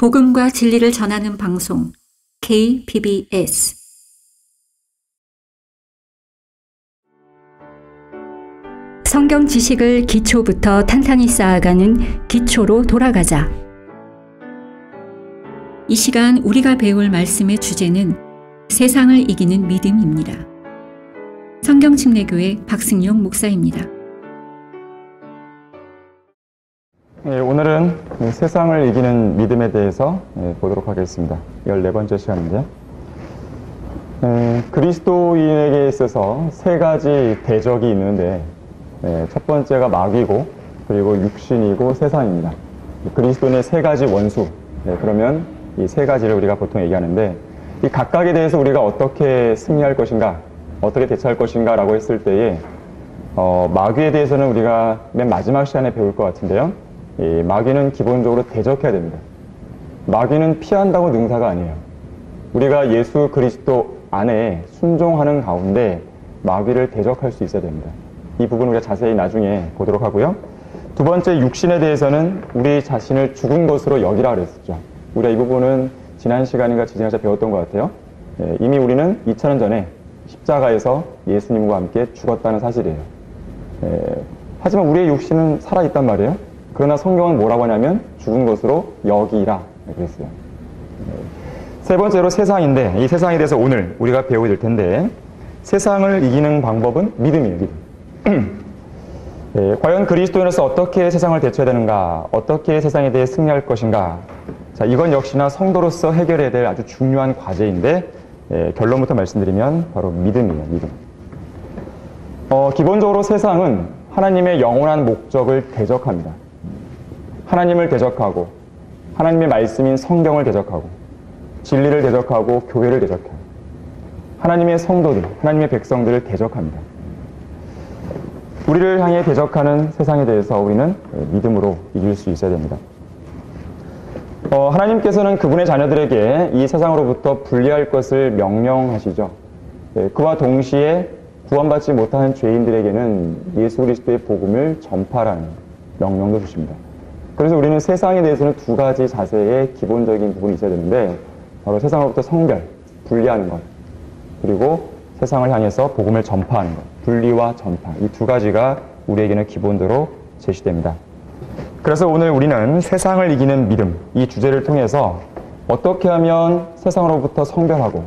복음과 진리를 전하는 방송 KBS 성경 지식을 기초부터 탄탄히 쌓아가는 기초로 돌아가자. 이 시간 우리가 배울 말씀의 주제는 세상을 이기는 믿음입니다. 성경침례교회 박승용 목사입니다. 오늘은 세상을 이기는 믿음에 대해서 보도록 하겠습니다. 14번째 시간인데요. 그리스도인에게 있어서 세 가지 대적이 있는데 첫 번째가 마귀고, 그리고 육신이고 세상입니다. 그리스도인의 세 가지 원수, 그러면 이 세 가지를 우리가 보통 얘기하는데, 이 각각에 대해서 우리가 어떻게 승리할 것인가, 어떻게 대처할 것인가 라고 했을 때에 마귀에 대해서는 우리가 맨 마지막 시간에 배울 것 같은데요. 이 마귀는 기본적으로 대적해야 됩니다. 마귀는 피한다고 능사가 아니에요. 우리가 예수 그리스도 안에 순종하는 가운데 마귀를 대적할 수 있어야 됩니다. 이 부분 우리가 자세히 나중에 보도록 하고요. 두 번째, 육신에 대해서는 우리 자신을 죽은 것으로 여기라 그랬었죠. 우리가 이 부분은 지난 시간인가 지지난주에 배웠던 것 같아요. 이미 우리는 2000년 전에 십자가에서 예수님과 함께 죽었다는 사실이에요. 하지만 우리의 육신은 살아있단 말이에요. 그러나 성경은 뭐라고 하냐면 죽은 것으로 여기라 그랬어요. 세 번째로 세상인데, 이 세상에 대해서 오늘 우리가 배우게 될 텐데, 세상을 이기는 방법은 믿음이에요. 믿음. 과연 그리스도인으로서 어떻게 세상을 대처해야 되는가, 어떻게 세상에 대해 승리할 것인가. 자, 이건 역시나 성도로서 해결해야 될 아주 중요한 과제인데, 결론부터 말씀드리면 바로 믿음이에요. 믿음. 기본적으로 세상은 하나님의 영원한 목적을 대적합니다. 하나님을 대적하고, 하나님의 말씀인 성경을 대적하고, 진리를 대적하고, 교회를 대적해요. 하나님의 성도들, 하나님의 백성들을 대적합니다. 우리를 향해 대적하는 세상에 대해서 우리는 믿음으로 이길 수 있어야 됩니다. 하나님께서는 그분의 자녀들에게 이 세상으로부터 분리할 것을 명령하시죠. 그와 동시에 구원받지 못하는 죄인들에게는 예수 그리스도의 복음을 전파라는 명령도 주십니다. 그래서 우리는 세상에 대해서는 두 가지 자세의 기본적인 부분이 있어야 되는데, 바로 세상으로부터 성별, 분리하는 것, 그리고 세상을 향해서 복음을 전파하는 것, 분리와 전파, 이 두 가지가 우리에게는 기본으로 제시됩니다. 그래서 오늘 우리는 세상을 이기는 믿음, 이 주제를 통해서 어떻게 하면 세상으로부터 성별하고,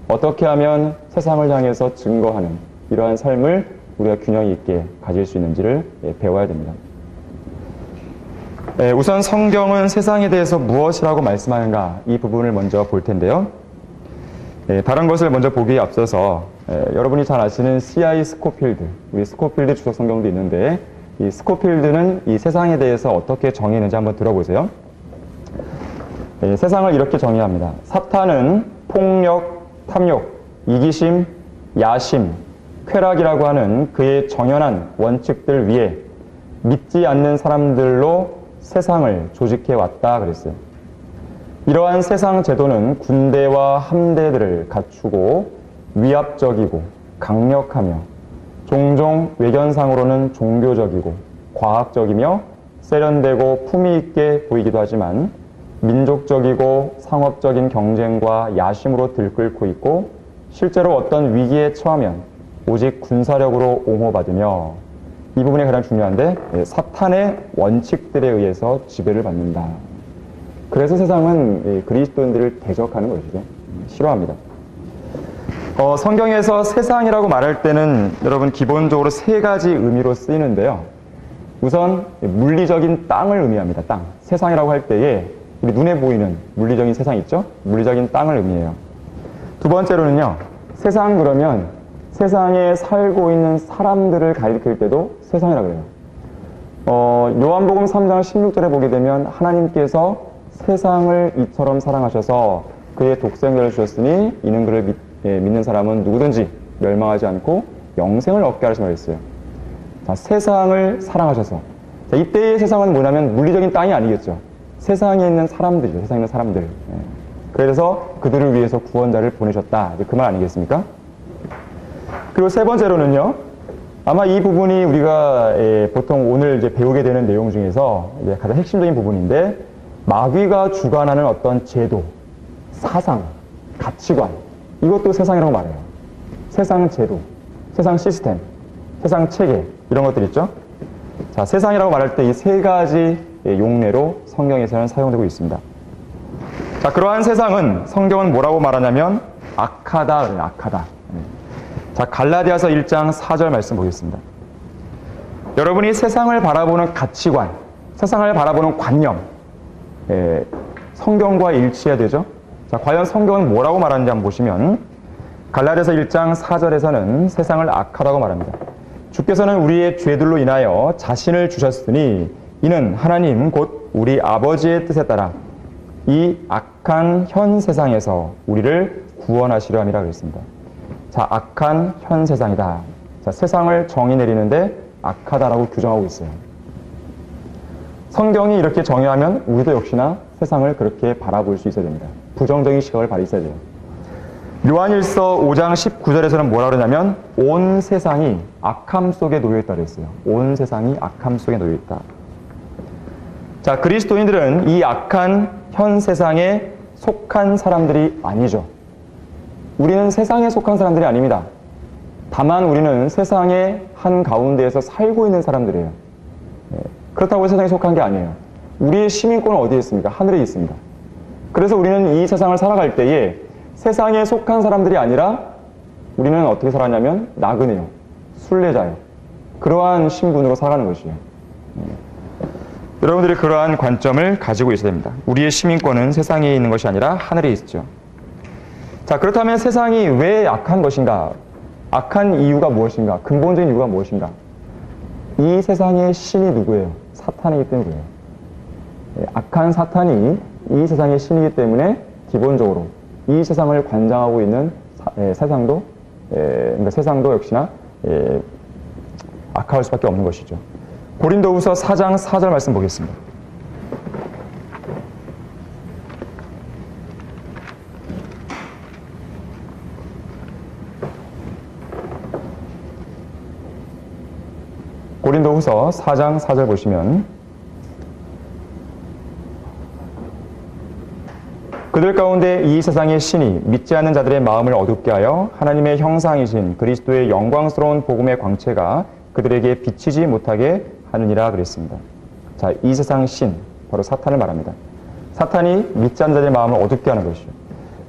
어떻게 하면 세상을 향해서 증거하는 이러한 삶을 우리가 균형 있게 가질 수 있는지를 배워야 됩니다. 우선 성경은 세상에 대해서 무엇이라고 말씀하는가, 이 부분을 먼저 볼 텐데요. 다른 것을 먼저 보기에 앞서서 여러분이 잘 아시는 C.I. 스코필드, 우리 스코필드 주석 성경도 있는데, 이 스코필드는 이 세상에 대해서 어떻게 정의했는지 한번 들어보세요. 세상을 이렇게 정의합니다. 사탄은 폭력, 탐욕, 이기심, 야심, 쾌락이라고 하는 그의 정연한 원칙들 위에 믿지 않는 사람들로 세상을 조직해 왔다 그랬어요. 이러한 세상 제도는 군대와 함대들을 갖추고 위압적이고 강력하며 종종 외견상으로는 종교적이고 과학적이며 세련되고 품위 있게 보이기도 하지만 민족적이고 상업적인 경쟁과 야심으로 들끓고 있고, 실제로 어떤 위기에 처하면 오직 군사력으로 옹호받으며, 이 부분이 가장 중요한데, 사탄의 원칙들에 의해서 지배를 받는다. 그래서 세상은 그리스도인들을 대적하는 것이죠. 싫어합니다. 성경에서 세상이라고 말할 때는 여러분 기본적으로 세 가지 의미로 쓰이는데요. 우선 물리적인 땅을 의미합니다. 땅. 세상이라고 할 때에 우리 눈에 보이는 물리적인 세상 있죠? 물리적인 땅을 의미해요. 두 번째로는요, 세상 그러면 세상에 살고 있는 사람들을 가리킬 때도 세상이라고 해요. 요한복음 3장 16절에 보게 되면 하나님께서 세상을 이처럼 사랑하셔서 그의 독생자를 주셨으니 이는 그를 믿는 사람은 누구든지 멸망하지 않고 영생을 얻게 하시라고 했어요. 자, 세상을 사랑하셔서. 자, 이때의 세상은 뭐냐면 물리적인 땅이 아니겠죠. 세상에 있는 사람들이죠. 세상에 있는 사람들. 그래서 그들을 위해서 구원자를 보내셨다. 그 말 아니겠습니까? 그리고 세 번째로는요, 아마 이 부분이 우리가 보통 오늘 이제 배우게 되는 내용 중에서 이제 가장 핵심적인 부분인데, 마귀가 주관하는 어떤 제도, 사상, 가치관, 이것도 세상이라고 말해요. 세상 제도, 세상 시스템, 세상 체계, 이런 것들 있죠? 자, 세상이라고 말할 때 이 세 가지 용례로 성경에서는 사용되고 있습니다. 자, 그러한 세상은 성경은 뭐라고 말하냐면 악하다 그래요. 악하다. 자, 갈라디아서 1장 4절 말씀 보겠습니다. 여러분이 세상을 바라보는 가치관, 세상을 바라보는 관념, 성경과 일치해야 되죠. 자, 과연 성경은 뭐라고 말하는지 한번 보시면 갈라디아서 1장 4절에서는 세상을 악하다고 말합니다. 주께서는 우리의 죄들로 인하여 자신을 주셨으니 이는 하나님 곧 우리 아버지의 뜻에 따라 이 악한 현 세상에서 우리를 구원하시려 함이라 그랬습니다. 자, 악한 현 세상이다. 자, 세상을 정의 내리는데 악하다라고 규정하고 있어요. 성경이 이렇게 정의하면 우리도 역시나 세상을 그렇게 바라볼 수 있어야 됩니다. 부정적인 시각을 가지고 있어야 돼요. 요한일서 5장 19절에서는 뭐라 그러냐면 온 세상이 악함 속에 놓여있다 그랬어요. 온 세상이 악함 속에 놓여있다. 자, 그리스도인들은 이 악한 현 세상에 속한 사람들이 아니죠. 우리는 세상에 속한 사람들이 아닙니다. 다만 우리는 세상의 한 가운데에서 살고 있는 사람들이에요. 그렇다고 세상에 속한 게 아니에요. 우리의 시민권은 어디에 있습니까? 하늘에 있습니다. 그래서 우리는 이 세상을 살아갈 때에 세상에 속한 사람들이 아니라 우리는 어떻게 살았냐면 나그네요. 순례자요. 그러한 신분으로 살아가는 것이에요. 여러분들이 그러한 관점을 가지고 있어야 됩니다. 우리의 시민권은 세상에 있는 것이 아니라 하늘에 있죠. 자, 그렇다면 세상이 왜 악한 것인가? 악한 이유가 무엇인가? 근본적인 이유가 무엇인가? 이 세상의 신이 누구예요? 사탄이기 때문에 그래요. 악한 사탄이 이 세상의 신이기 때문에 기본적으로 이 세상을 관장하고 있는 세상도 역시나 악할 수밖에 없는 것이죠. 고린도후서 4장 4절 말씀 보겠습니다. 고린도후서 4장 4절 보시면 그들 가운데 이 세상의 신이 믿지 않는 자들의 마음을 어둡게 하여 하나님의 형상이신 그리스도의 영광스러운 복음의 광채가 그들에게 비치지 못하게 하느니라 그랬습니다. 자, 이 세상 신, 바로 사탄을 말합니다. 사탄이 믿지 않는 자들의 마음을 어둡게 하는 것이죠.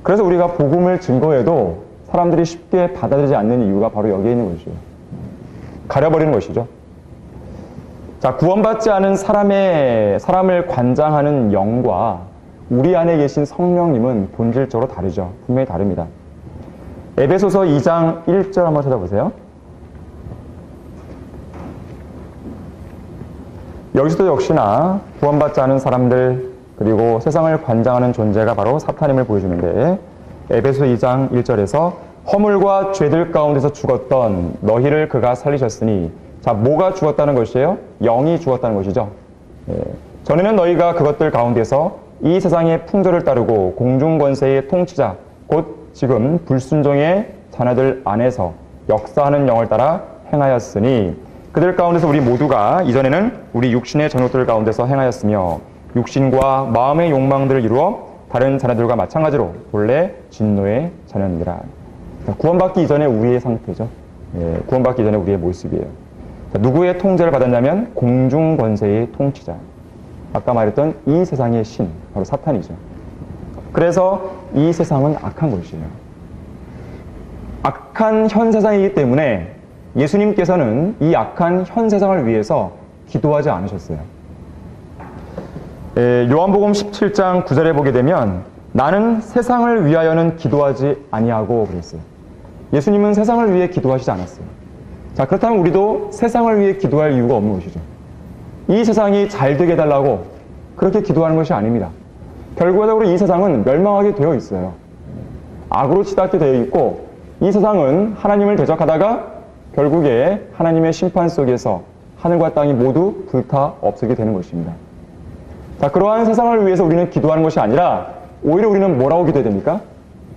그래서 우리가 복음을 증거해도 사람들이 쉽게 받아들이지 않는 이유가 바로 여기에 있는 것이죠. 가려버리는 것이죠. 자, 구원받지 않은 사람을 관장하는 영과 우리 안에 계신 성령님은 본질적으로 다르죠. 분명히 다릅니다. 에베소서 2장 1절 한번 찾아보세요. 여기서도 역시나 구원받지 않은 사람들 그리고 세상을 관장하는 존재가 바로 사탄임을 보여주는데 에베소 2장 1절에서 허물과 죄들 가운데서 죽었던 너희를 그가 살리셨으니 자, 뭐가 죽었다는 것이에요? 영이 죽었다는 것이죠. 전에는 너희가 그것들 가운데서 이 세상의 풍조를 따르고 공중권세의 통치자 곧 지금 불순종의 자녀들 안에서 역사하는 영을 따라 행하였으니 그들 가운데서 우리 모두가 이전에는 우리 육신의 정욕들 가운데서 행하였으며 육신과 마음의 욕망들을 이루어 다른 자녀들과 마찬가지로 본래 진노의 자녀니라. 구원받기 이전에 우리의 상태죠. 구원받기 전에 우리의 모습이에요. 누구의 통제를 받았냐면 공중권세의 통치자. 아까 말했던 이 세상의 신, 바로 사탄이죠. 그래서 이 세상은 악한 것이에요. 악한 현 세상이기 때문에 예수님께서는 이 악한 현 세상을 위해서 기도하지 않으셨어요. 요한복음 17장 9절에 보게 되면 나는 세상을 위하여는 기도하지 아니하고 그랬어요. 예수님은 세상을 위해 기도하시지 않았어요. 자, 그렇다면 우리도 세상을 위해 기도할 이유가 없는 것이죠. 이 세상이 잘 되게 해달라고 그렇게 기도하는 것이 아닙니다. 결과적으로 이 세상은 멸망하게 되어 있어요. 악으로 치닫게 되어 있고 이 세상은 하나님을 대적하다가 결국에 하나님의 심판 속에서 하늘과 땅이 모두 불타 없어지게 되는 것입니다. 자, 그러한 세상을 위해서 우리는 기도하는 것이 아니라 오히려 우리는 뭐라고 기도해야 됩니까?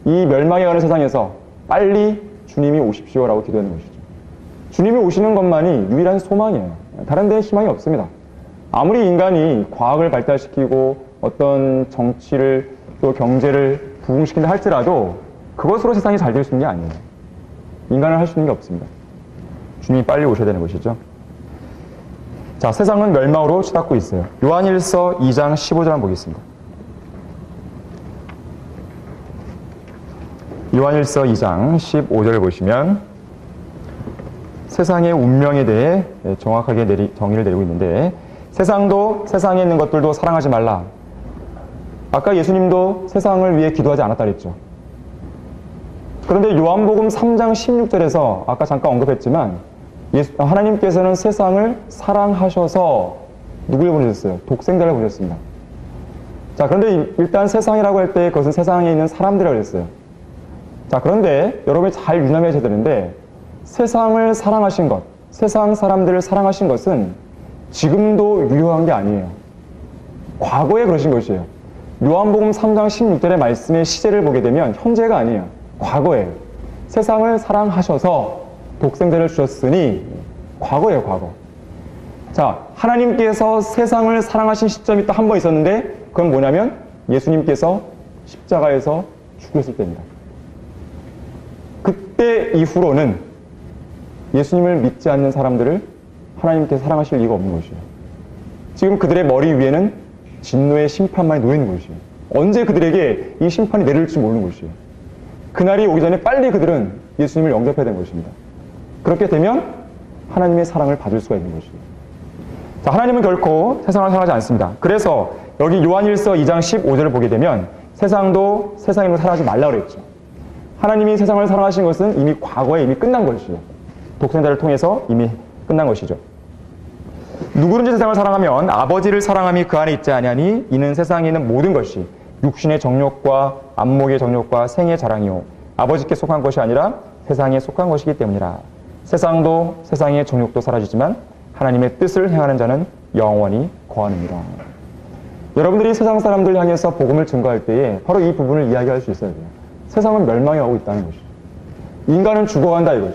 이 멸망에 가는 세상에서 빨리 주님이 오십시오라고 기도하는 것이죠. 주님이 오시는 것만이 유일한 소망이에요. 다른 데에 희망이 없습니다. 아무리 인간이 과학을 발달시키고 어떤 정치를 또 경제를 부흥시킨다 할지라도 그것으로 세상이 잘 될 수 있는 게 아니에요. 인간은 할 수 있는 게 없습니다. 주님이 빨리 오셔야 되는 것이죠. 자, 세상은 멸망으로 치닫고 있어요. 요한일서 2장 15절 한번 보겠습니다. 요한일서 2장 15절을 보시면 세상의 운명에 대해 정확하게 정의를 내리고 있는데, 세상도 세상에 있는 것들도 사랑하지 말라. 아까 예수님도 세상을 위해 기도하지 않았다 그랬죠. 그런데 요한복음 3장 16절에서 아까 잠깐 언급했지만 하나님께서는 세상을 사랑하셔서 누구를 보내셨어요? 독생자를 보내셨습니다. 자, 그런데 일단 세상이라고 할 때 그것은 세상에 있는 사람들이라고 했어요. 자, 그런데 여러분이 잘 유념하셔야 되는데, 세상을 사랑하신 것, 세상 사람들을 사랑하신 것은 지금도 유효한 게 아니에요. 과거에 그러신 것이에요. 요한복음 3장 16절의 말씀의 시제를 보게 되면 현재가 아니에요. 과거에 세상을 사랑하셔서 독생자를 주셨으니 과거예요, 과거. 자, 하나님께서 세상을 사랑하신 시점이 또 한 번 있었는데, 그건 뭐냐면 예수님께서 십자가에서 죽으셨을 때입니다. 그때 이후로는 예수님을 믿지 않는 사람들을 하나님께서 사랑하실 리가 없는 것이에요. 지금 그들의 머리 위에는 진노의 심판만이 놓여있는 것이에요. 언제 그들에게 이 심판이 내릴지 모르는 것이에요. 그날이 오기 전에 빨리 그들은 예수님을 영접해야 되는 것입니다. 그렇게 되면 하나님의 사랑을 받을 수가 있는 것이에요. 자, 하나님은 결코 세상을 사랑하지 않습니다. 그래서 여기 요한일서 2장 15절을 보게 되면 세상도 세상으로 사랑하지 말라고 그랬죠. 하나님이 세상을 사랑하신 것은 이미 과거에 이미 끝난 것이에요. 독생자를 통해서 이미 끝난 것이죠. 누구든지 세상을 사랑하면 아버지를 사랑함이 그 안에 있지 아니하니 이는 세상에 있는 모든 것이 육신의 정욕과 안목의 정욕과 생의 자랑이요 아버지께 속한 것이 아니라 세상에 속한 것이기 때문이라. 세상도 세상의 정욕도 사라지지만 하나님의 뜻을 행하는 자는 영원히 거하느니라. 여러분들이 세상 사람들 향해서 복음을 증거할 때에 바로 이 부분을 이야기할 수 있어야 돼요. 세상은 멸망해 가고 있다는 것이죠. 인간은 죽어간다 이거죠.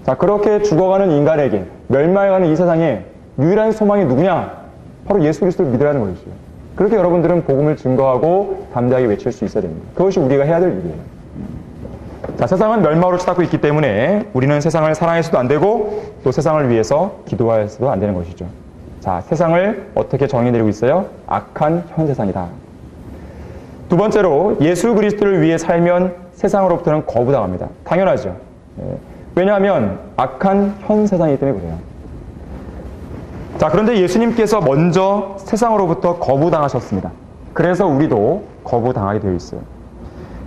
자, 그렇게 죽어가는 인간에게, 멸망해가는 이 세상에 유일한 소망이 누구냐? 바로 예수 그리스도를 믿으라는 것이죠. 그렇게 여러분들은 복음을 증거하고 담대하게 외칠 수 있어야 됩니다. 그것이 우리가 해야 될 일이에요. 자, 세상은 멸망으로 치닫고 있기 때문에 우리는 세상을 사랑해서도 안 되고 또 세상을 위해서 기도해서도 안 되는 것이죠. 자, 세상을 어떻게 정의 내리고 있어요? 악한 현 세상이다. 두 번째로 예수 그리스도를 위해 살면 세상으로부터는 거부당합니다. 당연하죠. 왜냐하면 악한 현 세상이기 때문에 그래요. 자, 그런데 예수님께서 먼저 세상으로부터 거부당하셨습니다. 그래서 우리도 거부당하게 되어 있어요.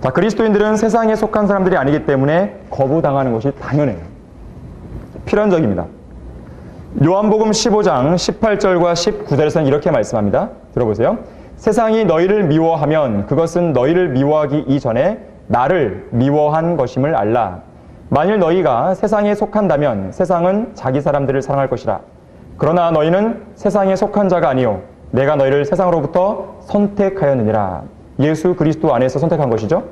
자, 그리스도인들은 세상에 속한 사람들이 아니기 때문에 거부당하는 것이 당연해요. 필연적입니다. 요한복음 15장 18절과 19절에서는 이렇게 말씀합니다. 들어보세요. 세상이 너희를 미워하면 그것은 너희를 미워하기 이전에 나를 미워한 것임을 알라. 만일 너희가 세상에 속한다면 세상은 자기 사람들을 사랑할 것이라. 그러나 너희는 세상에 속한 자가 아니요 내가 너희를 세상으로부터 선택하였느니라. 예수 그리스도 안에서 선택한 것이죠.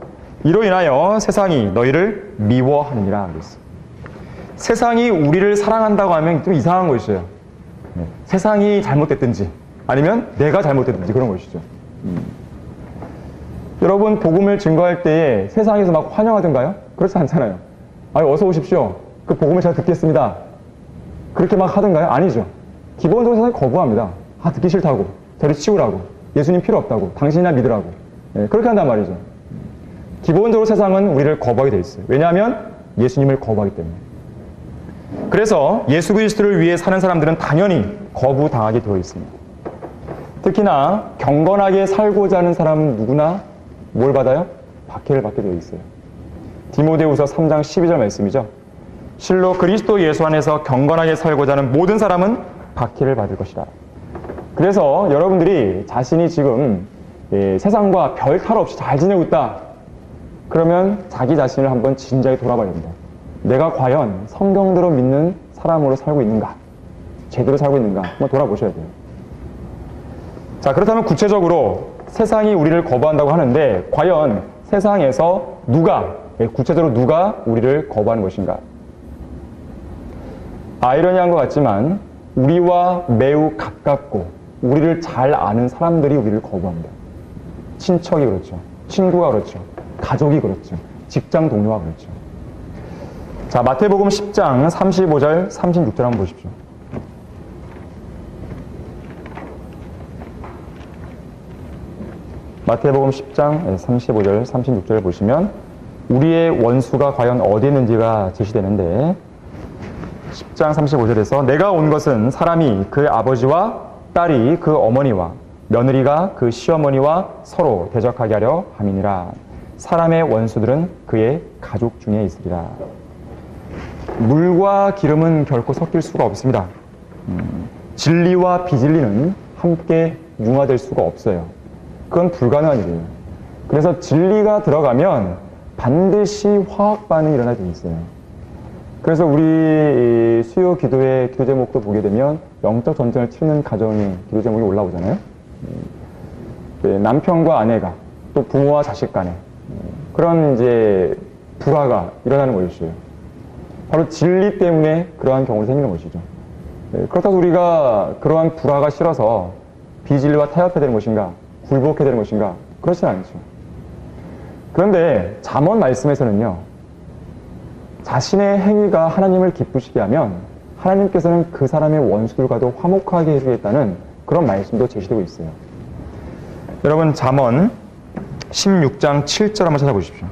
이로 인하여 세상이 너희를 미워하느니라. 세상이 우리를 사랑한다고 하면 좀 이상한 것이에요. 세상이 잘못됐든지 아니면 내가 잘못됐든지 그런 것이죠. 여러분 복음을 증거할 때에 세상에서 막 환영하던가요? 그렇지 않잖아요. 아유, 어서 오십시오. 그 복음을 잘 듣겠습니다. 그렇게 막 하던가요? 아니죠. 기본적으로 세상이 거부합니다. 아, 듣기 싫다고. 저리 치우라고. 예수님 필요 없다고. 당신이나 믿으라고. 그렇게 한단 말이죠. 기본적으로 세상은 우리를 거부하게 돼 있어요. 왜냐하면 예수님을 거부하기 때문에. 그래서 예수 그리스도를 위해 사는 사람들은 당연히 거부당하게 되어 있습니다. 특히나 경건하게 살고자 하는 사람은 누구나 뭘 받아요? 박해를 받게 되어 있어요. 디모데후서 3장 12절 말씀이죠. 실로 그리스도 예수 안에서 경건하게 살고자 하는 모든 사람은 박해를 받을 것이라. 그래서 여러분들이 자신이 지금 세상과 별 탈 없이 잘 지내고 있다. 그러면 자기 자신을 한번 진지하게 돌아봐야 됩니다. 내가 과연 성경대로 믿는 사람으로 살고 있는가? 제대로 살고 있는가? 한번 돌아보셔야 돼요. 자, 그렇다면 구체적으로 세상이 우리를 거부한다고 하는데 과연 세상에서 구체적으로 누가 우리를 거부하는 것인가? 아이러니한 것 같지만 우리와 매우 가깝고 우리를 잘 아는 사람들이 우리를 거부합니다. 친척이 그렇죠. 친구가 그렇죠. 가족이 그렇죠. 직장 동료가 그렇죠. 자, 마태복음 10장 35절, 36절 한번 보십시오. 마태복음 10장 35절, 36절 보시면 우리의 원수가 과연 어디에 있는지가 제시되는데 10장 35절에서 내가 온 것은 사람이 그 아버지와 딸이 그 어머니와 며느리가 그 시어머니와 서로 대적하게 하려 함이니라. 사람의 원수들은 그의 가족 중에 있으리라. 물과 기름은 결코 섞일 수가 없습니다. 진리와 비진리는 함께 융화될 수가 없어요. 그건 불가능한 일이에요. 그래서 진리가 들어가면 반드시 화학 반응이 일어날 수 있어요. 그래서 우리 수요 기도의 기도 제목도 보게 되면 영적 전쟁을 치르는 가정의 기도 제목이 올라오잖아요. 남편과 아내가 또 부모와 자식 간에 그런 이제 불화가 일어나는 것이에요. 바로 진리 때문에 그러한 경우가 생기는 것이죠. 그렇다고 우리가 그러한 불화가 싫어서 비진리와 타협해야 되는 것인가? 굴복해야 되는 것인가? 그렇진 않죠. 그런데 잠언 말씀에서는요, 자신의 행위가 하나님을 기쁘시게 하면 하나님께서는 그 사람의 원수들과도 화목하게 해주겠다는 그런 말씀도 제시되고 있어요. 여러분, 잠언 16장 7절 한번 찾아보십시오.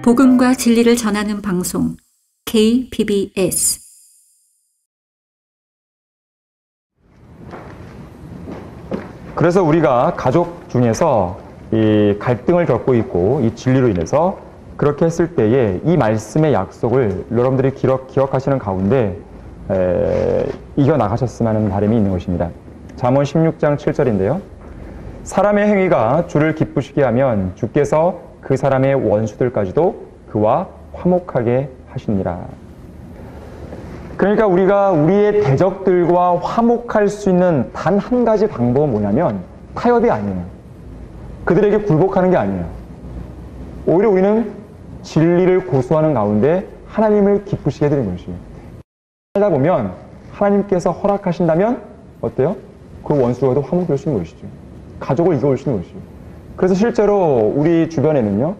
복음과 진리를 전하는 방송 KBS. 그래서 우리가 가족 중에서 이 갈등을 겪고 있고 이 진리로 인해서 그렇게 했을 때에 이 말씀의 약속을 여러분들이 기억하시는 가운데 이겨나가셨으면 하는 바람이 있는 것입니다. 잠언 16장 7절인데요. 사람의 행위가 주를 기쁘시게 하면 주께서 그 사람의 원수들까지도 그와 화목하게 하시니라. 그러니까 우리가 우리의 대적들과 화목할 수 있는 단 한 가지 방법은 뭐냐면 타협이 아니에요. 그들에게 굴복하는 게 아니에요. 오히려 우리는 진리를 고수하는 가운데 하나님을 기쁘시게 해드리는 것이에요. 하다 보면 하나님께서 허락하신다면 어때요? 그 원수와도 화목할 수 있는 것이죠. 가족을 이겨올 수 있는 것이죠. 그래서 실제로 우리 주변에는요,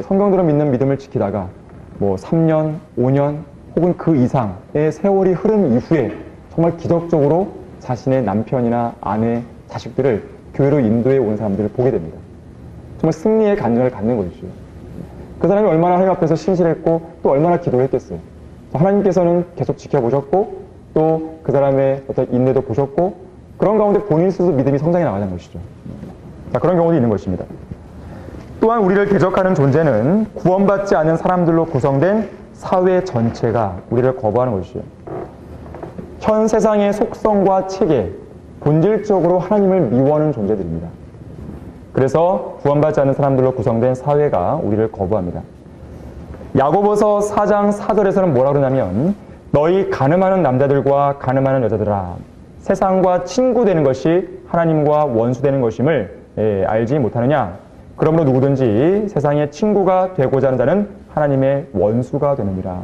성경대로 믿는 믿음을 지키다가 뭐 3년, 5년 혹은 그 이상의 세월이 흐른 이후에 정말 기적적으로 자신의 남편이나 아내, 자식들을 교회로 인도해 온 사람들을 보게 됩니다. 정말 승리의 간증을 갖는 것이죠. 그 사람이 얼마나 하나님 앞에서 신실했고 또 얼마나 기도했겠어요. 하나님께서는 계속 지켜보셨고 또 그 사람의 어떤 인내도 보셨고 그런 가운데 본인 스스로 믿음이 성장해 나가는 것이죠. 자, 그런 경우도 있는 것입니다. 또한 우리를 대적하는 존재는 구원받지 않은 사람들로 구성된 사회 전체가 우리를 거부하는 것이죠. 현 세상의 속성과 체계, 본질적으로 하나님을 미워하는 존재들입니다. 그래서 구원받지 않은 사람들로 구성된 사회가 우리를 거부합니다. 야고보서 4장 4절에서는 뭐라 그러냐면 너희 가늠하는 남자들과 가늠하는 여자들아 세상과 친구 되는 것이 하나님과 원수 되는 것임을 알지 못하느냐. 그러므로 누구든지 세상의 친구가 되고자 하는 자는 하나님의 원수가 되느니라.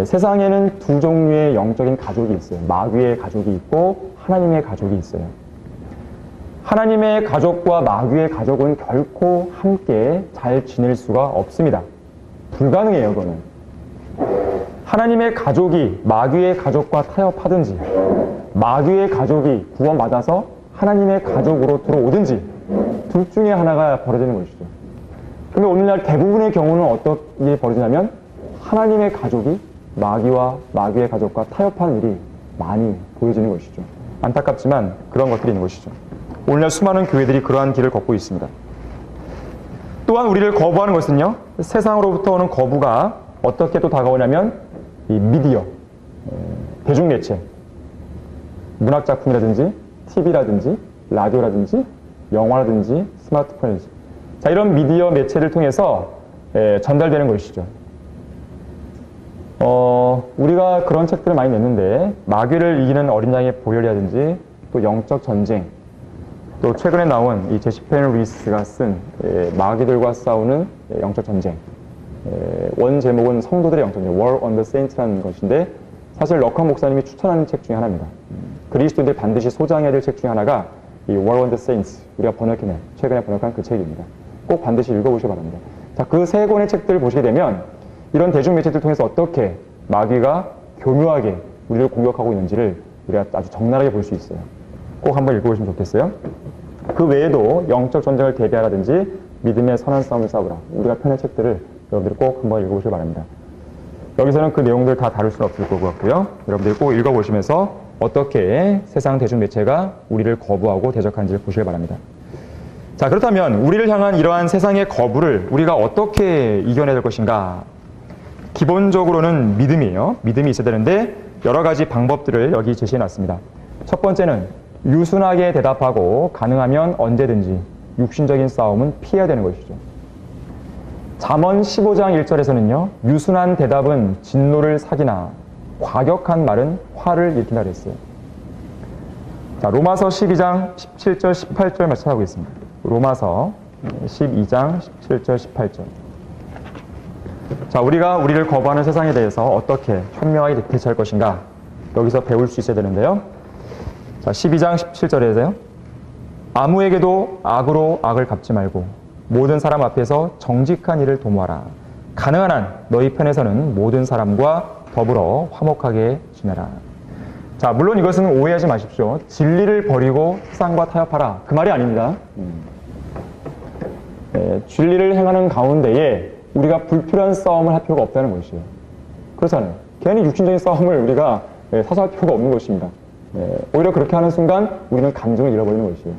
세상에는 두 종류의 영적인 가족이 있어요. 마귀의 가족이 있고 하나님의 가족이 있어요. 하나님의 가족과 마귀의 가족은 결코 함께 잘 지낼 수가 없습니다. 불가능해요, 그거는. 하나님의 가족이 마귀의 가족과 타협하든지 마귀의 가족이 구원받아서 하나님의 가족으로 들어오든지 둘 중에 하나가 벌어지는 것이죠. 근데 오늘날 대부분의 경우는 어떻게 벌어지냐면 하나님의 가족이 마귀와 마귀의 가족과 타협하는 일이 많이 보여지는 것이죠. 안타깝지만 그런 것들이 있는 것이죠. 오늘날 수많은 교회들이 그러한 길을 걷고 있습니다. 또한 우리를 거부하는 것은요, 세상으로부터 오는 거부가 어떻게 또 다가오냐면 이 미디어, 대중매체, 문학작품이라든지 TV라든지 라디오라든지 영화라든지 스마트폰이지. 자, 이런 미디어 매체를 통해서 전달되는 것이죠. 우리가 그런 책들을 많이 냈는데 마귀를 이기는 어린 양의 보혈이라든지 또 영적 전쟁, 또 최근에 나온 이 제시 펜 루이스가 쓴 마귀들과 싸우는 영적 전쟁. 원 제목은 성도들의 영적 전쟁, War on the Saints라는 것인데 사실 럭커 목사님이 추천하는 책 중에 하나입니다. 그리스도인들 반드시 소장해야 될 책 중에 하나가 이 War on the Saints, 우리가 번역해낸, 최근에 번역한 그 책입니다. 꼭 반드시 읽어보시기 바랍니다. 자, 그 세 권의 책들을 보시게 되면 이런 대중매체들을 통해서 어떻게 마귀가 교묘하게 우리를 공격하고 있는지를 우리가 아주 적나라하게 볼 수 있어요. 꼭 한번 읽어보시면 좋겠어요. 그 외에도 영적 전쟁을 대비하라든지 믿음의 선한 싸움을 싸우라. 우리가 펴낸 책들을 여러분들이 꼭 한번 읽어보시기 바랍니다. 여기서는 그 내용들 다 다룰 수는 없을 것 같고요. 여러분들이 꼭 읽어보시면서 어떻게 세상 대중매체가 우리를 거부하고 대적하는지를 보시기 바랍니다. 자, 그렇다면 우리를 향한 이러한 세상의 거부를 우리가 어떻게 이겨내야 될 것인가? 기본적으로는 믿음이에요. 믿음이 있어야 되는데 여러 가지 방법들을 여기 제시해 놨습니다. 첫 번째는 유순하게 대답하고 가능하면 언제든지 육신적인 싸움은 피해야 되는 것이죠. 잠언 15장 1절에서는요. 유순한 대답은 진노를 사기나 과격한 말은 화를 일으킨다 그랬어요. 자, 로마서 12장 17절 18절 말씀 찾아보겠습니다. 로마서 12장 17절 18절. 자, 우리가 우리를 거부하는 세상에 대해서 어떻게 현명하게 대처할 것인가 여기서 배울 수 있어야 되는데요. 자, 12장 17절에서요. 아무에게도 악으로 악을 갚지 말고 모든 사람 앞에서 정직한 일을 도모하라. 가능한 한 너희 편에서는 모든 사람과 더불어 화목하게 지내라. 자, 물론 이것은 오해하지 마십시오. 진리를 버리고 세상과 타협하라. 그 말이 아닙니다. 진리를 행하는 가운데에 우리가 불필요한 싸움을 할 필요가 없다는 것이에요. 그렇잖아요. 괜히 육신적인 싸움을 우리가 사소할 필요가 없는 것입니다. 오히려 그렇게 하는 순간 우리는 감정을 잃어버리는 것이에요.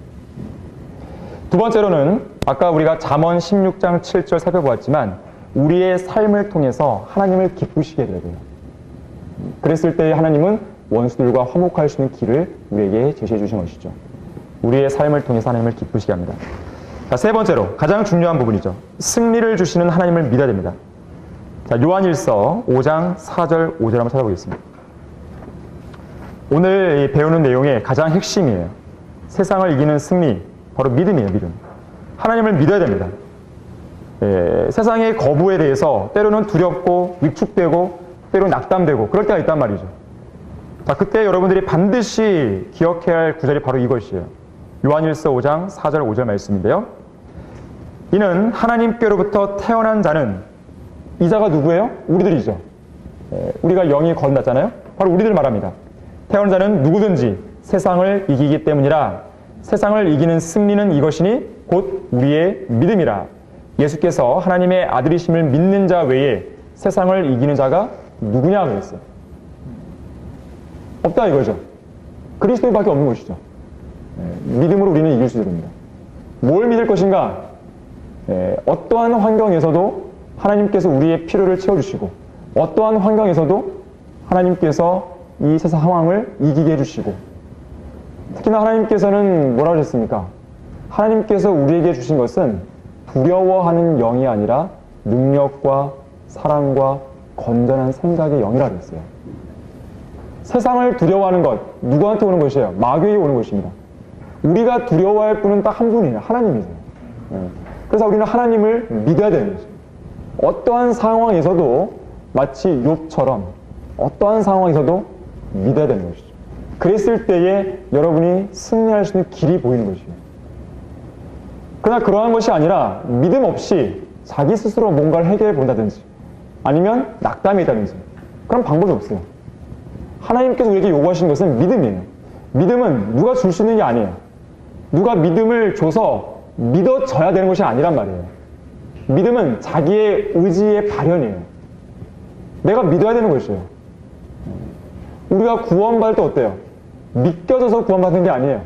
두 번째로는 아까 우리가 잠언 16장 7절 살펴보았지만 우리의 삶을 통해서 하나님을 기쁘시게 해야 돼요. 그랬을 때 하나님은 원수들과 화목할 수 있는 길을 우리에게 제시해 주신 것이죠. 우리의 삶을 통해서 하나님을 기쁘시게 합니다. 자, 세 번째로 가장 중요한 부분이죠. 승리를 주시는 하나님을 믿어야 됩니다. 자, 요한일서 5장 4절 5절 한번 찾아보겠습니다. 오늘 배우는 내용의 가장 핵심이에요. 세상을 이기는 승리, 바로 믿음이에요. 믿음. 하나님을 믿어야 됩니다. 세상의 거부에 대해서 때로는 두렵고 위축되고 때로는 낙담되고 그럴 때가 있단 말이죠. 자, 그때 여러분들이 반드시 기억해야 할 구절이 바로 이것이에요. 요한일서 5장 4절 5절 말씀인데요. 이는 하나님께로부터 태어난 자는 이 자가 누구예요? 우리들이죠. 우리가 영이 거듭났잖아요. 바로 우리들 말합니다. 태어난 자는 누구든지 세상을 이기기 때문이라. 세상을 이기는 승리는 이것이니 곧 우리의 믿음이라. 예수께서 하나님의 아들이심을 믿는 자 외에 세상을 이기는 자가 누구냐 그랬어요. 없다 이거죠. 그리스도밖에 없는 것이죠. 믿음으로 우리는 이길 수 있습니다. 뭘 믿을 것인가? 어떠한 환경에서도 하나님께서 우리의 필요를 채워주시고 어떠한 환경에서도 하나님께서 이 세상 상황을 이기게 해주시고 특히나 하나님께서는 뭐라고 하셨습니까? 하나님께서 우리에게 주신 것은 두려워하는 영이 아니라 능력과 사랑과 건전한 생각의 영이라고 했어요. 세상을 두려워하는 것, 누구한테 오는 것이에요? 마귀에게 오는 것입니다. 우리가 두려워할 분은 딱 한 분이에요. 하나님이세요. 그래서 우리는 하나님을 믿어야 되는 거죠. 어떠한 상황에서도 마치 욥처럼 어떠한 상황에서도 믿어야 되는 것이죠. 그랬을 때에 여러분이 승리할 수 있는 길이 보이는 것이에요. 그러나 그러한 것이 아니라 믿음 없이 자기 스스로 뭔가를 해결해 본다든지 아니면 낙담이 있다든지 그런 방법이 없어요. 하나님께서 우리에게 요구하시는 것은 믿음이에요. 믿음은 누가 줄 수 있는 게 아니에요. 누가 믿음을 줘서 믿어져야 되는 것이 아니란 말이에요. 믿음은 자기의 의지의 발현이에요. 내가 믿어야 되는 것이에요. 우리가 구원받을 때 어때요? 믿겨져서 구원받는 게 아니에요.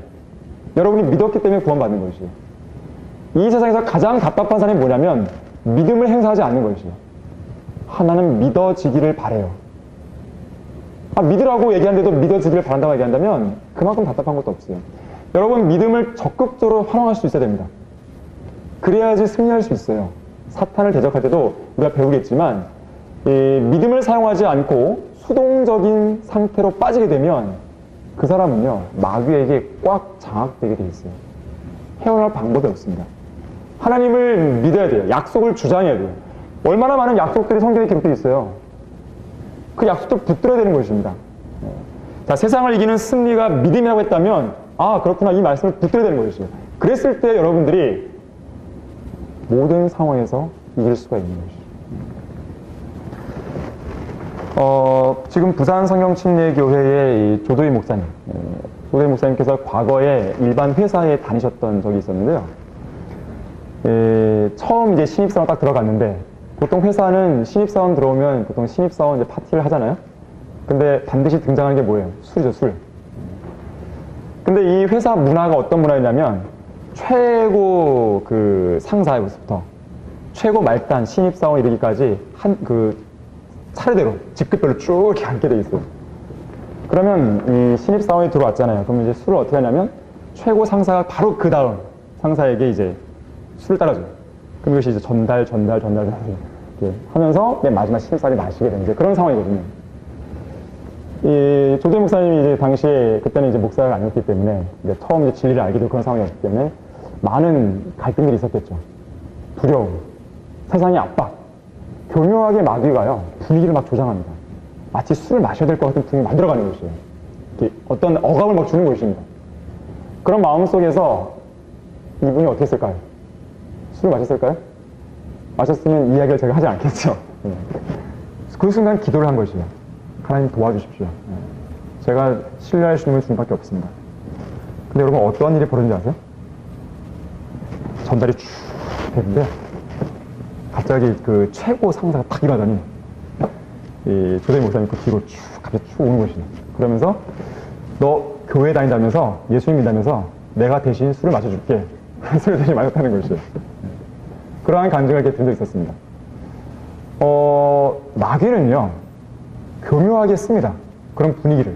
여러분이 믿었기 때문에 구원받는 것이에요. 이 세상에서 가장 답답한 사람이 뭐냐면 믿음을 행사하지 않는 것이에요. 나는 믿어지기를 바래요. 믿으라고 얘기하는데도 믿어지기를 바란다고 얘기한다면 그만큼 답답한 것도 없어요. 여러분 믿음을 적극적으로 활용할 수 있어야 됩니다. 그래야지 승리할 수 있어요. 사탄을 대적할 때도 우리가 배우겠지만 믿음을 사용하지 않고 수동적인 상태로 빠지게 되면 그 사람은요 마귀에게 꽉 장악되게 돼 있어요. 헤어나올 방법이 없습니다. 하나님을 믿어야 돼요. 약속을 주장해야 돼요. 얼마나 많은 약속들이 성경에 기록되어 있어요. 그 약속들 붙들어야 되는 것입니다. 자, 세상을 이기는 승리가 믿음이라고 했다면, 아, 그렇구나. 이 말씀을 붙들어야 되는 것이죠. 그랬을 때 여러분들이 모든 상황에서 이길 수가 있는 것이죠. 지금 부산 성경침례교회의 조도희 목사님, 조도희 목사님께서 과거에 일반 회사에 다니셨던 적이 있었는데요. 처음 이제 신입사원 딱 들어갔는데, 보통 회사는 신입사원 들어오면 보통 신입사원 이제 파티를 하잖아요. 근데 반드시 등장하는 게 뭐예요? 술이죠, 술. 근데 이 회사 문화가 어떤 문화였냐면, 최고 그 상사부터 최고 말단 신입사원 이르기까지 차례대로 직급별로 쭉 이렇게 앉게 돼 있어요. 그러면 이 신입사원이 들어왔잖아요. 그럼 이제 술을 어떻게 하냐면 최고 상사가 바로 그 다음 상사에게 이제 술을 따라줘요. 그럼 이것이 이제 전달 이렇게 하면서 맨 마지막 신입사원이 마시게 되는 이제 그런 상황이거든요. 이 조대 목사님이 이제 당시에 그때는 이제 목사가 아니었기 때문에 이제 처음 이제 진리를 알게 되고 그런 상황이었기 때문에 많은 갈등들이 있었겠죠. 두려움, 세상의 압박, 교묘하게 마귀가요 분위기를 막 조장합니다. 마치 술을 마셔야 될 것 같은 분위기 만들어가는 것이에요. 이렇게 어떤 억압을 막 주는 것입니다. 그런 마음 속에서 이분이 어떻게 했을까요? 술을 마셨을까요? 마셨으면 이야기를 제가 하지 않겠죠. 그 순간 기도를 한 것이에요. 하나님 도와주십시오. 제가 신뢰할 수 있는 분밖에 없습니다. 근데 여러분 어떠한 일이 벌어진지 아세요? 전달이 쭉 됐는데 갑자기 그 최고 상사가 탁 일어나더니 이 조대 목사님 그 뒤로 쭉 갑자기 쭉 오는 것이죠. 그러면서 너 교회 다닌다면서 예수님 믿다면서 내가 대신 술을 마셔줄게. 술을 대신 마셨다는 것이죠. 그러한 간증을 이렇게 든 적이 있었습니다. 마귀는요 교묘하게 씁니다. 그런 분위기를.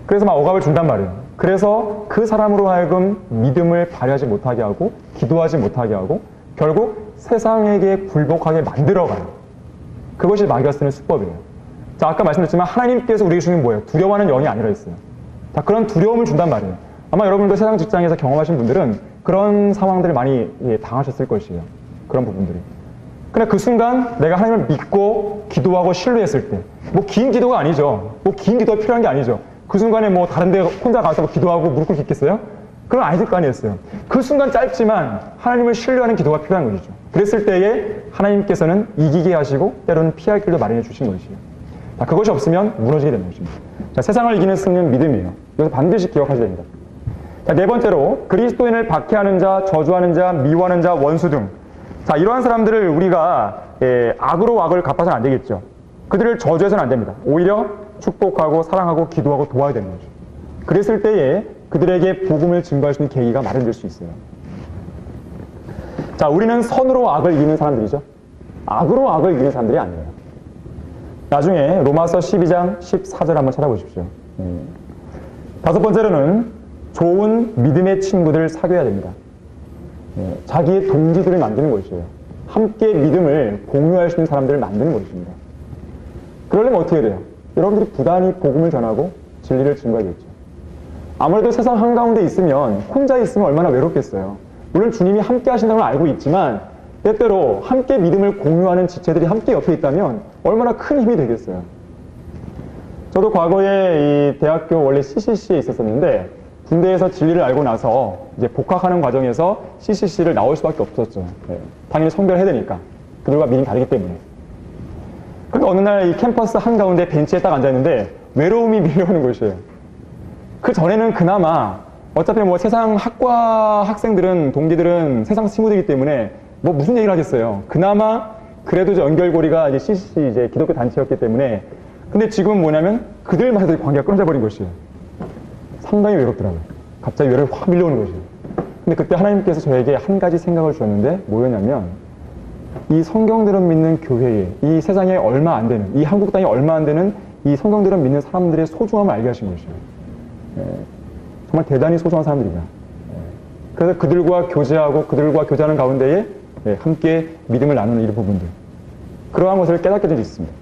그래서 막 억압을 준단 말이에요. 그래서 그 사람으로 하여금 믿음을 발휘하지 못하게 하고 기도하지 못하게 하고 결국 세상에게 굴복하게 만들어가요. 그것이 마귀가 쓰는 수법이에요. 자, 아까 말씀드렸지만 하나님께서 우리에게 주는 뭐예요? 두려워하는 영이 아니라 했어요. 자, 그런 두려움을 준단 말이에요. 아마 여러분도 세상 직장에서 경험하신 분들은 그런 상황들을 많이 당하셨을 것이에요. 그런 부분들이. 근데 그 순간 내가 하나님을 믿고 기도하고 신뢰했을 때, 뭐 긴 기도가 아니죠. 뭐 긴 기도가 필요한 게 아니죠. 그 순간에 뭐 다른 데 혼자 가서 뭐 기도하고 무릎 꿇고 있겠어요? 그건 아니될 거 아니었어요. 그 순간 짧지만 하나님을 신뢰하는 기도가 필요한 것이죠. 그랬을 때에 하나님께서는 이기게 하시고 때로는 피할 길도 마련해 주신 것이에요. 자, 그것이 없으면 무너지게 되는 것입니다. 자, 세상을 이기는 승리는 믿음이에요. 그래서 반드시 기억하셔야 됩니다. 자, 네 번째로 그리스도인을 박해하는 자, 저주하는 자, 미워하는 자, 원수 등. 자, 이러한 사람들을 우리가 악으로 악을 갚아서는 안 되겠죠. 그들을 저주해서는 안 됩니다. 오히려 축복하고 사랑하고 기도하고 도와야 되는 거죠. 그랬을 때에 그들에게 복음을 증거할 수 있는 계기가 마련될 수 있어요. 자, 우리는 선으로 악을 이기는 사람들이죠. 악으로 악을 이기는 사람들이 아니에요. 나중에 로마서 12장 14절 한번 찾아보십시오. 다섯 번째로는 좋은 믿음의 친구들을 사귀어야 됩니다. 자기의 동지들을 만드는 것이에요. 함께 믿음을 공유할 수 있는 사람들을 만드는 것입니다. 그러려면 어떻게 돼요? 여러분들이 부단히 복음을 전하고 진리를 증거하겠죠. 아무래도 세상 한가운데 있으면 혼자 있으면 얼마나 외롭겠어요. 물론 주님이 함께 하신다는 걸 알고 있지만 때때로 함께 믿음을 공유하는 지체들이 함께 옆에 있다면 얼마나 큰 힘이 되겠어요. 저도 과거에 이 대학교 원래 CCC에 있었었는데 군대에서 진리를 알고 나서 이제 복학하는 과정에서 CCC를 나올 수밖에 없었죠. 당연히 성별해야 되니까. 그들과 믿음이 다르기 때문에. 근데 어느 날 이 캠퍼스 한가운데 벤치에 딱 앉아있는데 외로움이 밀려오는 것이에요. 그 전에는 그나마 어차피 뭐 세상 학과 학생들은, 동기들은 세상 친구들이기 때문에 뭐 무슨 얘기를 하겠어요. 그나마 그래도 연결고리가 이제 CCC 이제 기독교 단체였기 때문에. 근데 지금은 뭐냐면 그들마저도 관계가 끊어져 버린 것이에요. 상당히 외롭더라고요. 갑자기 외로움이 확 밀려오는 것이에요. 근데 그때 하나님께서 저에게 한 가지 생각을 주셨는데 뭐였냐면 이 성경들은 믿는 교회에 이 세상에 얼마 안 되는, 이 한국 땅에 얼마 안 되는 이 성경들은 믿는 사람들의 소중함을 알게 하신 것이에요. 정말 대단히 소중한 사람들이구나. 그래서 그들과 교제하고 그들과 교제하는 가운데에 함께 믿음을 나누는 이런 부분들, 그러한 것을 깨닫게 될 수 있습니다.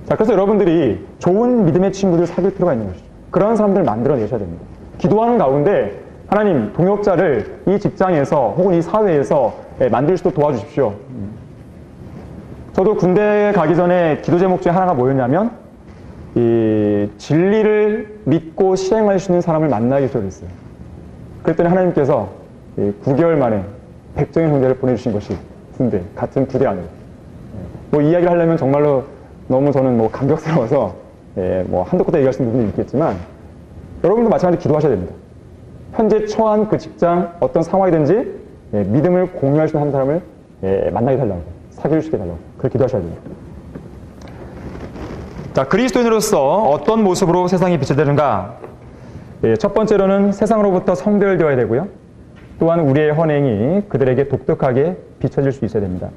자, 그래서 여러분들이 좋은 믿음의 친구들 사귈 필요가 있는 것이죠. 그러한 사람들을 만들어내셔야 됩니다. 기도하는 가운데 하나님, 동역자를 이 직장에서 혹은 이 사회에서 만들 수 있도록 도와주십시오. 저도 군대 가기 전에 기도 제목 중에 하나가 뭐였냐면 이 진리를 믿고 시행할 수 있는 사람을 만나기 시작했어요. 그랬더니 하나님께서 9개월 만에 백정현 형제를 보내주신 것이 군대, 같은 부대 안으로. 뭐 이야기를 하려면 정말로 너무 저는 뭐 감격스러워서 뭐 한도 끝도 얘기할 수 있는 부분이 있겠지만 여러분도 마찬가지로 기도하셔야 됩니다. 현재 처한 그 직장 어떤 상황이든지 믿음을 공유할 수 있는 한 사람을 만나게 달라고, 사귈 수 있게 달라고 그렇게 기도하셔야 됩니다. 자, 그리스도인으로서 어떤 모습으로 세상에 비춰야 되는가? 첫 번째로는 세상으로부터 성별되어야 되고요. 또한 우리의 헌행이 그들에게 독특하게 비춰질 수 있어야 됩니다.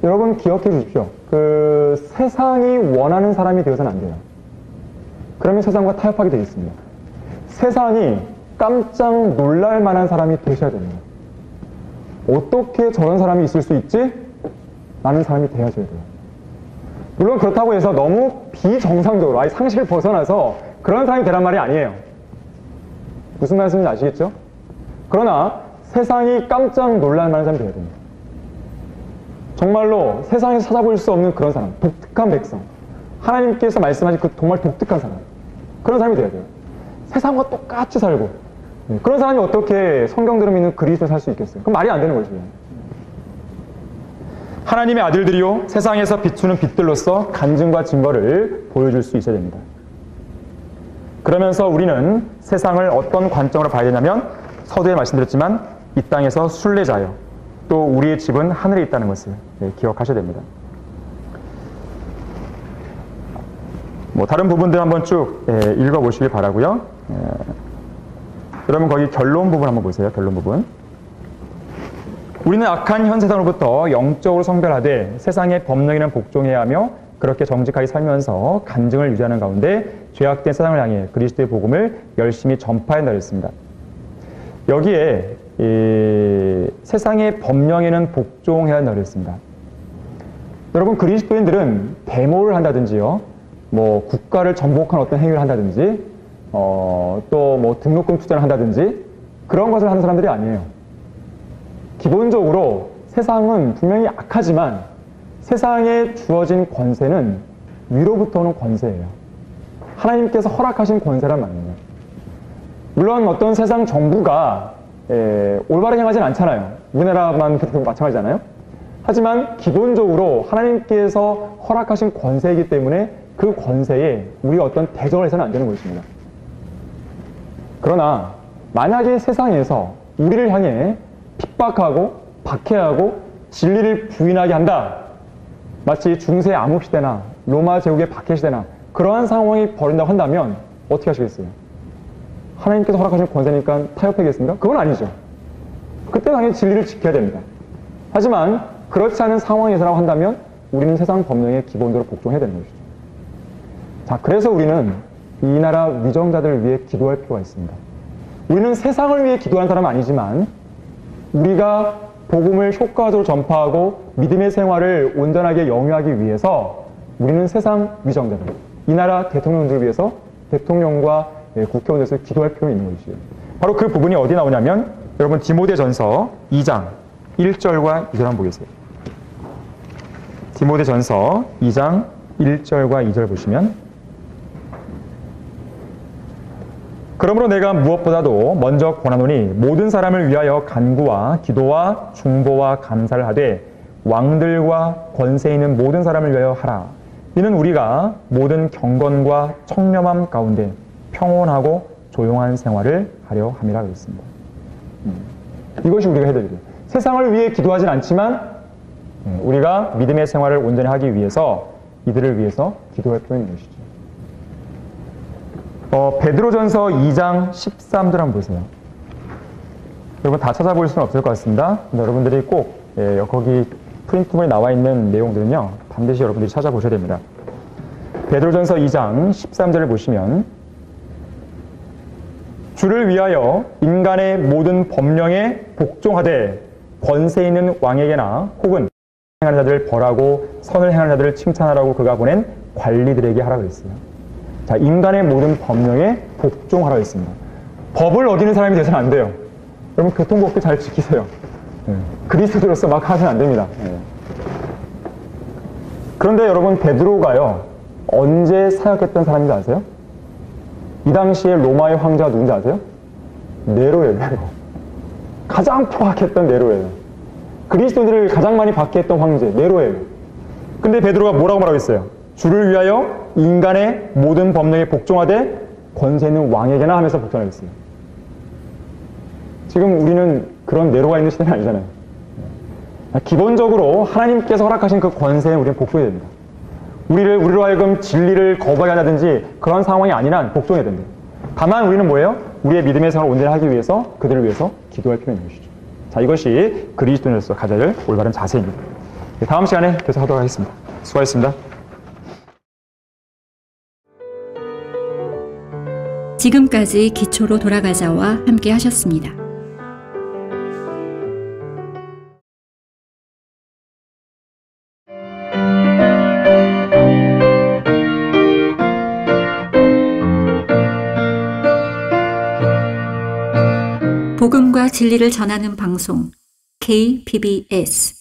여러분 기억해 주십시오. 그 세상이 원하는 사람이 되어서는 안 돼요. 그러면 세상과 타협하게 되겠습니다. 세상이 깜짝 놀랄 만한 사람이 되셔야 됩니다. 어떻게 저런 사람이 있을 수 있지? 라는 사람이 되어줘야 돼요. 물론 그렇다고 해서 너무 비정상적으로 아예 상식을 벗어나서 그런 사람이 되란 말이 아니에요. 무슨 말씀인지 아시겠죠? 그러나 세상이 깜짝 놀랄 만한 사람이 되어야 됩니다. 정말로 세상에서 찾아볼 수 없는 그런 사람, 독특한 백성, 하나님께서 말씀하신 그 정말 독특한 사람, 그런 사람이 되어야 돼요. 세상과 똑같이 살고 그런 사람이 어떻게 성경 들음 있는 그리스도를 살 수 있겠어요? 그럼 말이 안 되는 거죠. 하나님의 아들들이요 세상에서 비추는 빛들로서 간증과 증거를 보여줄 수 있어야 됩니다. 그러면서 우리는 세상을 어떤 관점으로 봐야 되냐면 서두에 말씀드렸지만 이 땅에서 순례자요 또 우리의 집은 하늘에 있다는 것을 기억하셔야 됩니다. 뭐 다른 부분들 한번 쭉 읽어보시길 바라고요. 여러분 거기 결론 부분 한번 보세요. 결론 부분. 우리는 악한 현 세상으로부터 영적으로 성별하되 세상의 법령에는 복종해야 하며 그렇게 정직하게 살면서 간증을 유지하는 가운데 죄악된 세상을 향해 그리스도의 복음을 열심히 전파해야 한다 그랬습니다. 여기에 세상의 법령에는 복종해야 한다 그랬습니다. 여러분 그리스도인들은 데모를 한다든지요. 뭐 국가를 전복한 어떤 행위를 한다든지 또 뭐 등록금 투자를 한다든지 그런 것을 하는 사람들이 아니에요. 기본적으로 세상은 분명히 악하지만 세상에 주어진 권세는 위로부터 오는 권세예요. 하나님께서 허락하신 권세란 말이에요. 물론 어떤 세상 정부가 올바르게 행하진 않잖아요. 우리나라만 마찬가지잖아요. 하지만 기본적으로 하나님께서 허락하신 권세이기 때문에 그 권세에 우리가 어떤 대적을 해서는 안 되는 것입니다. 그러나 만약에 세상에서 우리를 향해 핍박하고 박해하고 진리를 부인하게 한다. 마치 중세 암흑시대나 로마 제국의 박해시대나 그러한 상황이 벌어진다고 한다면 어떻게 하시겠어요? 하나님께서 허락하신 권세니까 타협하겠습니까? 그건 아니죠. 그때 당연히 진리를 지켜야 됩니다. 하지만 그렇지 않은 상황에서라고 한다면 우리는 세상 법령에 기본적으로 복종해야 되는 것이죠. 자, 그래서 우리는 이 나라 위정자들을 위해 기도할 필요가 있습니다. 우리는 세상을 위해 기도하는 사람은 아니지만 우리가 복음을 효과적으로 전파하고 믿음의 생활을 온전하게 영위하기 위해서 우리는 세상 위정자들, 이 나라 대통령들을 위해서 대통령과 국회의원들에서 기도할 필요가 있는 것이죠. 바로 그 부분이 어디 나오냐면 여러분 디모데전서 2장 1절과 2절 한번 보겠어요. 디모데전서 2장 1절과 2절 보시면 그러므로 내가 무엇보다도 먼저 권하노니 모든 사람을 위하여 간구와 기도와 중보와 감사를 하되 왕들과 권세 있는 모든 사람을 위하여 하라. 이는 우리가 모든 경건과 청렴함 가운데 평온하고 조용한 생활을 하려 함이라 그랬습니다. 이것이 우리가 해야 될 일이에요. 세상을 위해 기도하진 않지만 우리가 믿음의 생활을 온전히 하기 위해서 이들을 위해서 기도할 필요가 있는 것이죠. 베드로전서 2장 13절 한번 보세요. 여러분 다 찾아볼 수는 없을 것 같습니다. 근데 여러분들이 꼭 거기 프린트본에 나와 있는 내용들은요 반드시 여러분들이 찾아보셔야 됩니다. 베드로전서 2장 13절을 보시면 주를 위하여 인간의 모든 법령에 복종하되 권세 있는 왕에게나 혹은 행하는 자들을 벌하고 선을 행하는 자들을 칭찬하라고 그가 보낸 관리들에게 하라 그랬어요. 자, 인간의 모든 법령에 복종하라고 했습니다. 법을 어기는 사람이 돼서는 안 돼요. 여러분 교통법도 잘 지키세요. 그리스도로서 막 하시면 안 됩니다. 그런데 여러분 베드로가요 언제 사역했던 사람인지 아세요? 이 당시에 로마의 황제가 누군지 아세요? 네로예요. 네로. 가장 포악했던 네로예요. 그리스도인들을 가장 많이 받게 했던 황제 네로예요. 근데 베드로가 뭐라고 말하고 있어요? 주를 위하여 인간의 모든 법령에 복종하되 권세는 왕에게나 하면서 복종하고 있어요. 지금 우리는 그런 네로가 있는 시대는 아니잖아요. 기본적으로 하나님께서 허락하신 그 권세에 우리는 복종해야 됩니다. 우리로 하여금 진리를 거부하게 한다든지 그런 상황이 아닌 한 복종해야 됩니다. 다만 우리는 뭐예요? 우리의 믿음의 생활을 온전히 하기 위해서 그들을 위해서 기도할 필요가 있는 것이죠. 자, 이것이 그리스도인으로서 가져야 될 올바른 자세입니다. 다음 시간에 계속하도록 하겠습니다. 수고하셨습니다. 지금까지 기초로 돌아가자와 함께 하셨습니다. 복음과 진리를 전하는 방송 KBS